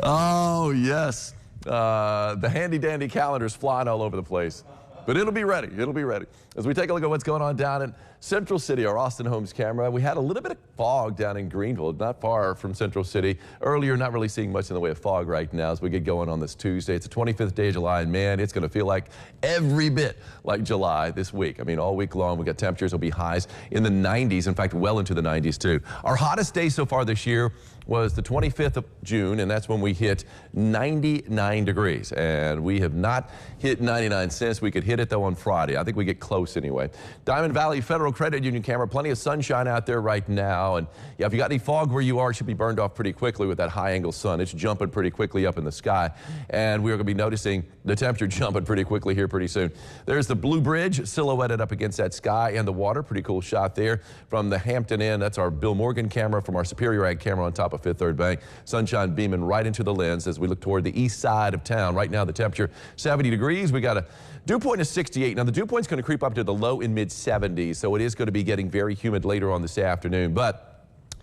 Oh, yes. The handy-dandy calendar's flying all over the place. But it'll be ready. It'll be ready. As we take a look at what's going on down in Central City, our Austin Holmes camera, we had a little bit of fog down in Greenville, not far from Central City. Earlier, not really seeing much in the way of fog right now as we get going on this Tuesday. It's the 25th day of July, and man, it's going to feel like every bit like July this week. I mean, all week long, we got temperatures will be highs in the 90s, in fact, well into the 90s, too. Our hottest day so far this year was the 25th of June, and that's when we hit 99 degrees. And we have not hit 99 since. We could hit it, though, on Friday. I think we get close anyway. Diamond Valley Federal Credit Union camera, plenty of sunshine out there right now. And yeah, if you got any fog where you are, it should be burned off pretty quickly with that high-angle sun. It's jumping pretty quickly up in the sky. And we're going to be noticing the temperature jumping pretty quickly here pretty soon. There's the Blue Bridge silhouetted up against that sky and the water. Pretty cool shot there from the Hampton Inn. That's our Bill Morgan camera from our Superior Ag camera on top of Fifth Third Bank. Sunshine beaming right into the lens as we look toward the east side of town. Right now, the temperature 70 degrees. We got a dew point of 68. Now, the dew point's going to creep up to the low and mid 70s, so it is going to be getting very humid later on this afternoon. But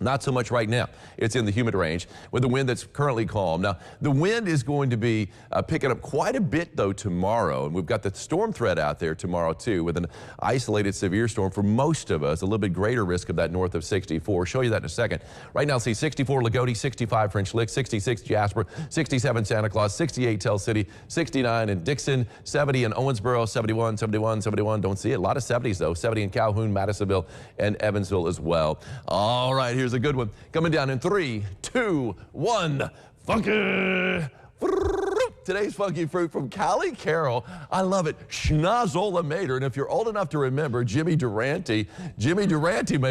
not so much right now. It's in the humid range with the wind that's currently calm. Now, the wind is going to be picking up quite a bit, though, tomorrow. And we've got the storm threat out there tomorrow, too, with an isolated severe storm for most of us. A little bit greater risk of that north of 64. Show you that in a second. Right now, see 64 Lagodi, 65 French Lick, 66 Jasper, 67 Santa Claus, 68 Tell City, 69 in Dixon, 70 in Owensboro, 71, 71, 71. Don't see it. A lot of 70s, though. 70 in Calhoun, Madisonville, and Evansville as well. All right, here's a good one. Coming down in 3, 2, 1. Funky. Today's funky fruit from Callie Carroll. I love it. Schnozola made her. And if you're old enough to remember Jimmy Durante made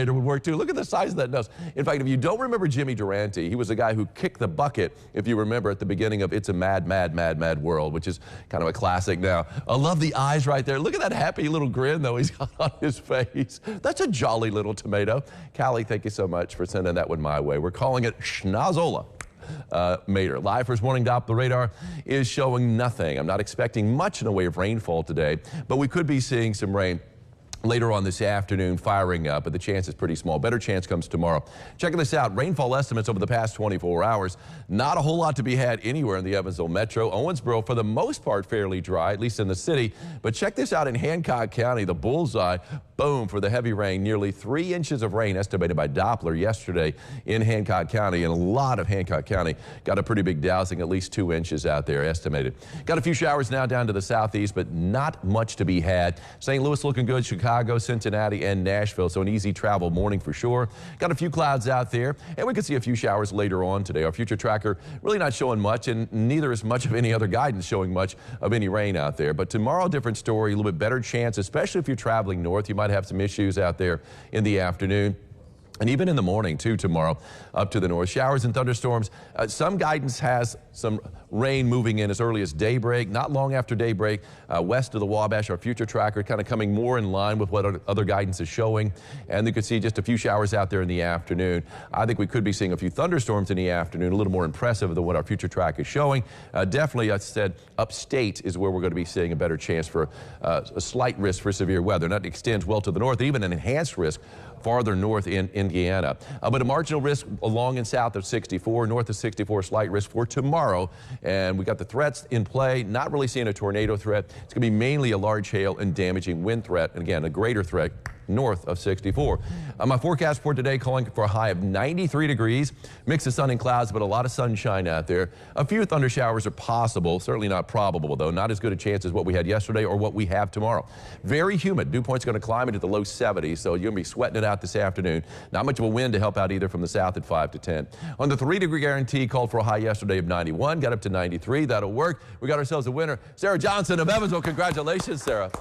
her would work too. Look at the size of that nose. In fact, if you don't remember Jimmy Durante, he was the guy who kicked the bucket, if you remember, at the beginning of It's a Mad, Mad, Mad, Mad World, which is kind of a classic now. I love the eyes right there. Look at that happy little grin, though, he's got on his face. That's a jolly little tomato. Callie, thank you so much for sending that one my way. We're calling it Schnozola. Mater. Live First Morning Doppler radar is showing nothing. I'm not expecting much in the way of rainfall today, but we could be seeing some rain later on this afternoon, firing up, but the chance is pretty small. Better chance comes tomorrow. Checking this out, rainfall estimates over the past 24 hours. Not a whole lot to be had anywhere in the Evansville metro. Owensboro, for the most part, fairly dry, at least in the city. But check this out in Hancock County, the bullseye. Boom, for the heavy rain. Nearly 3 inches of rain estimated by Doppler yesterday in Hancock County, and a lot of Hancock County got a pretty big dousing, at least 2 inches out there estimated. Got a few showers now down to the southeast, but not much to be had. St. Louis looking good, Chicago, Cincinnati, and Nashville, so an easy travel morning for sure. Got a few clouds out there, and we could see a few showers later on today. Our future tracker really not showing much, and neither is much of any other guidance showing much of any rain out there. But tomorrow, different story, a little bit better chance, especially if you're traveling north. You might have some issues out there in the afternoon. And even in the morning, too, tomorrow, up to the north. Showers and thunderstorms. Some guidance has some rain moving in as early as daybreak. Not long after daybreak, west of the Wabash, our future tracker kind of coming more in line with what other guidance is showing. And you could see just a few showers out there in the afternoon. I think we could be seeing a few thunderstorms in the afternoon, a little more impressive than what our future track is showing. Definitely, I said, upstate is where we're going to be seeing a better chance for a slight risk for severe weather. That extends well to the north, even an enhanced risk farther north in Indiana. But a marginal risk along and south of 64, north of 64, slight risk for tomorrow. And we got the threats in play, not really seeing a tornado threat. It's going to be mainly a large hail and damaging wind threat. And again, a greater threat north of 64. My forecast for today calling for a high of 93 degrees, mix of sun and clouds, but a lot of sunshine out there. A few thunder showers are possible, certainly not probable, though. Not as good a chance as what we had yesterday or what we have tomorrow. Very humid. Dew point's going to climb into the low 70s, so you're going to be sweating it out this afternoon. Not much of a wind to help out either from the south at 5 to 10. On the 3-degree guarantee, called for a high yesterday of 91, got up to 93. That'll work. We got ourselves a winner. Sarah Johnson of Evansville. Congratulations, Sarah.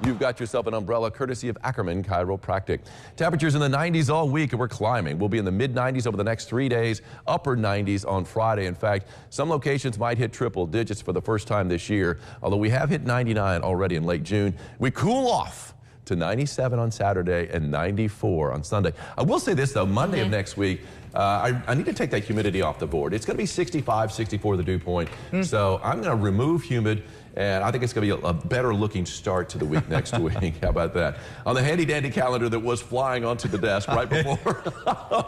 You've got yourself an umbrella courtesy of Ackerman Chiropractic. Temperatures in the 90s all week, and we're climbing. We'll be in the mid-90s over the next 3 days, upper 90s on Friday. In fact, some locations might hit triple digits for the first time this year, although we have hit 99 already in late June. We cool off to 97 on Saturday and 94 on Sunday. I will say this, though, Monday of next week, I need to take that humidity off the board. It's going to be 65, 64 the dew point. So I'm going to remove humid And I think it's going to be a better looking start to the week next week. How about that? On the handy dandy calendar that was flying onto the desk right before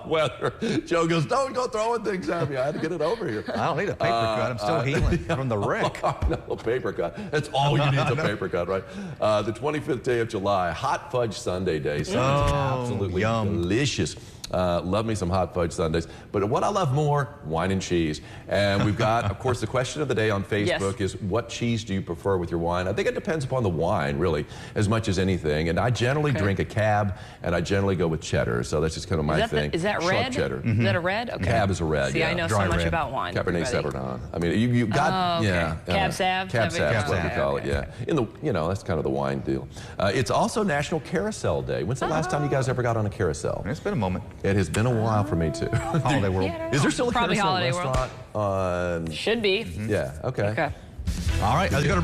weather, Joe goes, don't go throwing things at me. I had to get it over here. I don't need a paper cut. I'm still healing from the wreck. No, a paper cut. That's all you need is a paper cut, right? The 25th day of July, Hot Fudge Sundae Day. Sounds absolutely delicious. Love me some hot fudge sundaes. But what I love more, wine and cheese. And we've got, of course, the question of the day on Facebook is, what cheese do you prefer with your wine? I think it depends upon the wine, really, as much as anything. And I generally drink a Cab, and I generally go with cheddar. So that's just kind of my thing. Is that red? Cheddar. Is that a red? Okay. Cab is a red, See, I know so much about wine. Cabernet Sauvignon. I mean, you got, Cab Sav? Cab Sav is what we call it, In the, that's kind of the wine deal. It's also National Carousel Day. When's the last time you guys ever got on a carousel? It's been a moment. It has been a while for me, too. Holiday World. Is there still a Probably carousel Holiday restaurant on... Should be. Yeah, okay. All right, let's go to